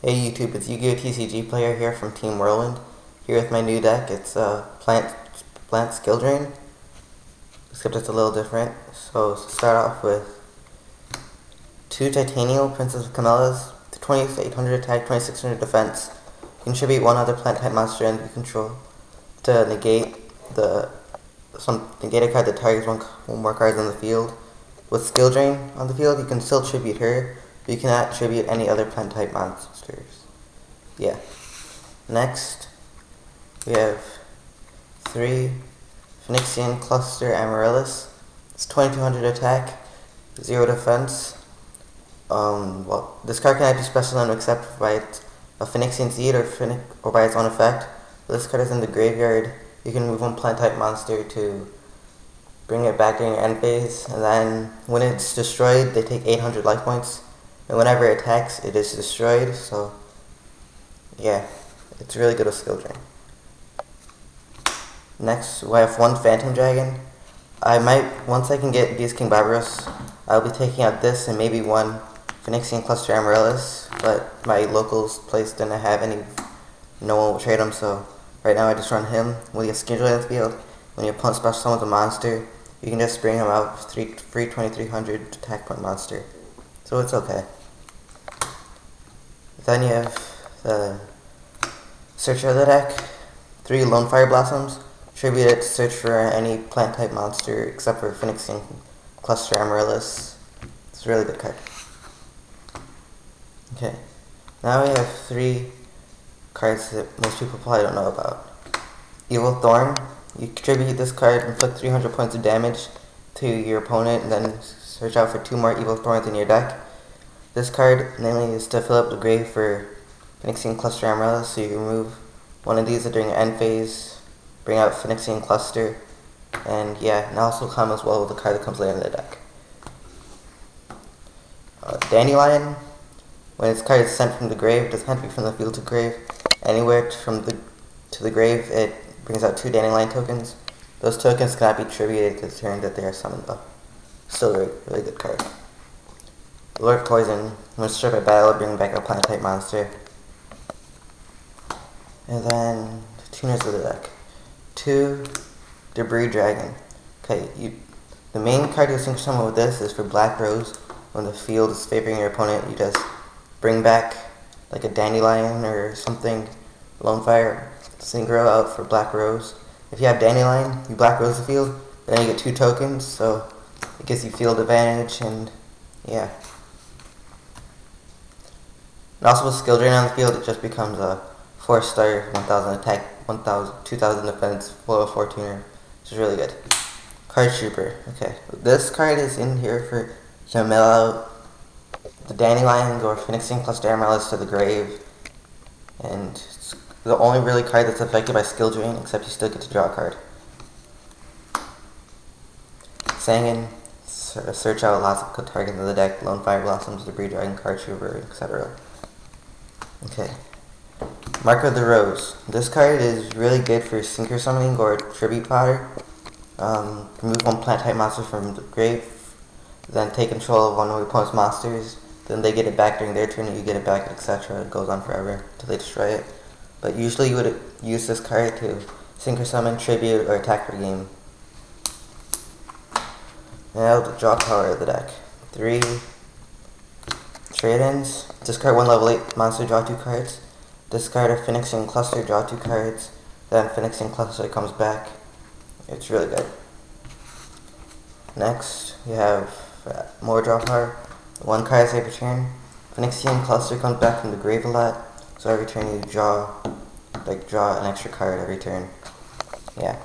Hey YouTube, it's Yu-Gi-Oh! TCG player here from Team Whirlwind. Here with my new deck. It's Plant Skill Drain, except it's a little different. So start off with 2 Titanial Princess of Camellias, 2800 attack, 2600 defense. Contribute 1 other plant type monster and you control to negate negate a card that targets one more card on the field. With Skill Drain on the field, you can still tribute her, but you cannot tribute any other plant type monsters. Yeah. Next, we have 3 Phoenixian Cluster Amaryllis. It's 2200 attack, 0 defense. Well, this card cannot be special known except by a Phoenixian Seed or by its own effect. This card is in the graveyard. You can move 1 plant type monster to bring it back during your end phase, and then when it's destroyed, they take 800 life points. And whenever it attacks, it is destroyed. So, yeah, it's really good with Skill Drain. Next, we have 1 Phantom Dragon. Once I can get these King Barbaros, I'll be taking out this and maybe 1 Phoenixian Cluster Amaryllis, but my locals place didn't have any, no one will trade them, so right now I just run him. When you get Skill Drain in the field, when your opponent special summons a monster, you can just bring him out free 2300 attack point monster. So it's okay. Then you have the Search of the deck. 3 Lone Fire Blossoms. Tribute it to search for any plant type monster except for Phoenixian Cluster Amaryllis. It's a really good card. Okay. Now we have 3 cards that most people probably don't know about. Evil Thorn. You contribute this card, inflict 300 points of damage to your opponent, and then search out for 2 more Evil Thorns in your deck. This card namely is to fill up the grave for Phoenixian Cluster Amaryllis, so you can remove 1 of these during your end phase, bring out Phoenixian Cluster, and yeah, and also come as well with the card that comes later in the deck. Dandelion. When its card is sent from the grave, it doesn't have to be from the field to grave. Anywhere to the grave, it brings out 2 Dandelion tokens. Those tokens cannot be attributed to the turn that they are summoned though. Still a really good card. Lord Poison. When struck by battle, bring back a plant type monster. And then the tuners of the deck. 2 Debris Dragon. Okay, the main card you sync summon with this is for Black Rose. When the field is favoring your opponent, you just bring back like a Dandelion or something, Lone Fire, synchro out for Black Rose. If you have Dandelion, you Black Rose the field, then you get 2 tokens, so it gives you field advantage, and yeah. And also with Skill Drain on the field, it just becomes a 4-star, 1000 attack, 2000 defense, 404 tuner, which is really good. Card Trooper. Okay, this card is in here to mill out the Dandelions or Phoenixian Cluster Amaryllis to the grave, and it's the only really card that's affected by Skill Drain, except you still get to draw a card. Sangin, search out lots of good targets in the deck, Lone Fire Blossoms, Debris Dragon, Card Trooper, etc. Okay. Mark of the Rose. This card is really good for Synchro Summoning or Tribute Fodder. Remove 1 plant type monster from the grave, then take control of 1 of your opponent's monsters, then they get it back during their turn and you get it back, etc. It goes on forever until they destroy it. But usually you would use this card to Synchro Summon, Tribute, or attack per game. Now the draw power of the deck. 3 Trade-ins. Discard 1 level 8 monster, draw 2 cards. Discard a Phoenixian Cluster, draw 2 cards. Then Phoenixian Cluster comes back. It's really good. Next, you have more draw power. 1 card every turn. Phoenixian Cluster comes back from the grave a lot, so every turn you draw an extra card every turn. Yeah.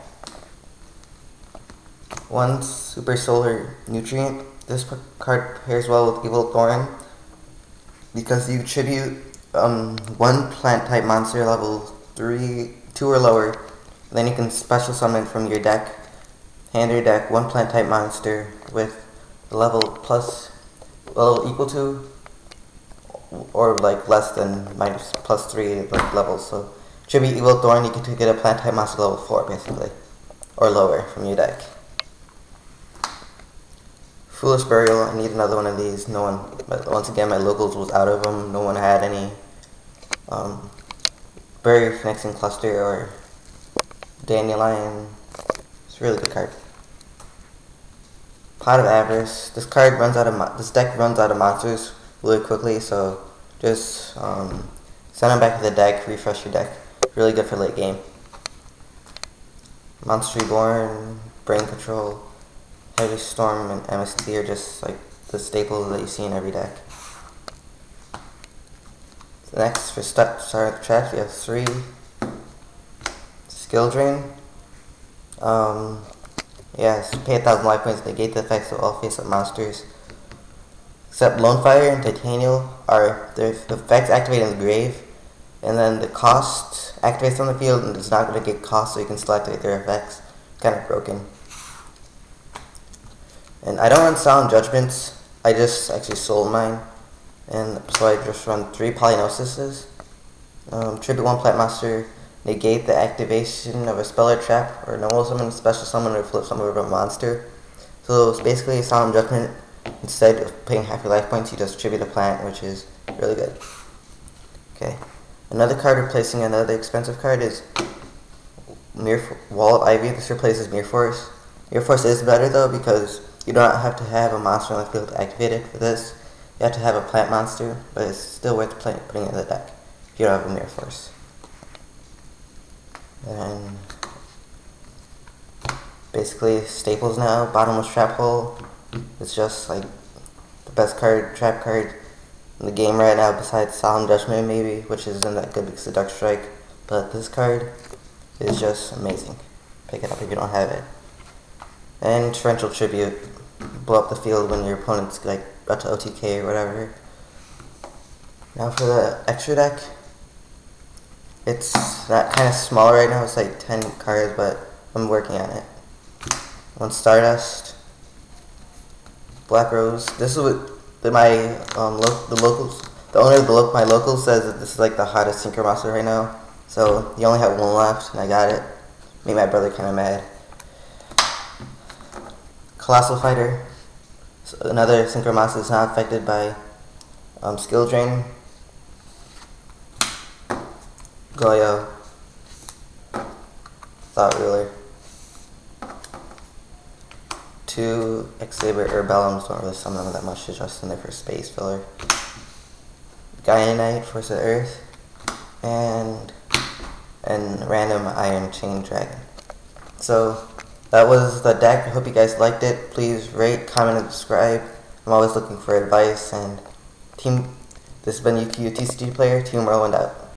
1 Super Solar Nutrient. This card pairs well with Evil Thorn because you tribute 1 plant type monster level 2 or lower. Then you can special summon from your deck, hand your deck 1 plant type monster with the level equal to or like less than +3 like levels. So tribute Evil Thorn, you can get a plant type monster level 4 basically, or lower from your deck. Foolish Burial, I need another one of these. No one, but once again my locals was out of them. No one had any Berry Phoenixing Cluster or Dandelion. It's a really good card. Pot of Avarice. This deck runs out of monsters really quickly, so just send them back to the deck, refresh your deck. Really good for late game. Monster Reborn, Brain Control, Heavy Storm, and MST are just like the staples that you see in every deck. Next, for starting the traps, we have 3 Skill Drain. Yes, pay 1,000 life points, negate the effects of all face-up monsters. Except Lone Fire and Titanial are their effects activate in the grave, and then the cost activates on the field and it's not going to get cost, so you can still activate their effects. Kind of broken. And I don't run Solemn Judgments, I just actually sold mine, and so I just run 3 Polynosises. Tribute 1 Plant Monster, negate the activation of a spell or trap, or normal summon, special summon, or flip summon of a monster. So it's basically a Solemn Judgment. Instead of paying half your life points, you just tribute a plant, which is really good. Okay. Another card replacing another expensive card is Wall of Ivy. This replaces Mirror Force. Mirror Force is better though because you don't have to have a monster on the field to activate it. For this, you have to have a plant monster, but it's still worth putting it in the deck if you don't have a Mirror Force. And basically staples now. Bottomless Trap Hole. It's just like the best trap card in the game right now besides Solemn Judgment maybe, which isn't that good because of Dark Strike. But this card is just amazing. Pick it up if you don't have it. And Torrential Tribute. Blow up the field when your opponent's like about to OTK or whatever. Now for the extra deck. It's not kind of small right now, it's like 10 cards, but I'm working on it. 1 Stardust. Black Rose. This is what the owner of my local says that this is like the hottest Synchro monster right now. So you only have 1 left, and I got it. Made my brother kind of mad. Colossal Fighter. So another Synchro monster that's not affected by Skill Drain. Goyo. Thought Ruler. 2 X-Saber Urbellums, don't really summon them that much, they're just in there for space filler. Gaia Force of the Earth, and random Iron Chain Dragon. So that was the deck. I hope you guys liked it. Please rate, comment, and subscribe. I'm always looking for advice. And this has been UTCG Player, Team Whirlwind out.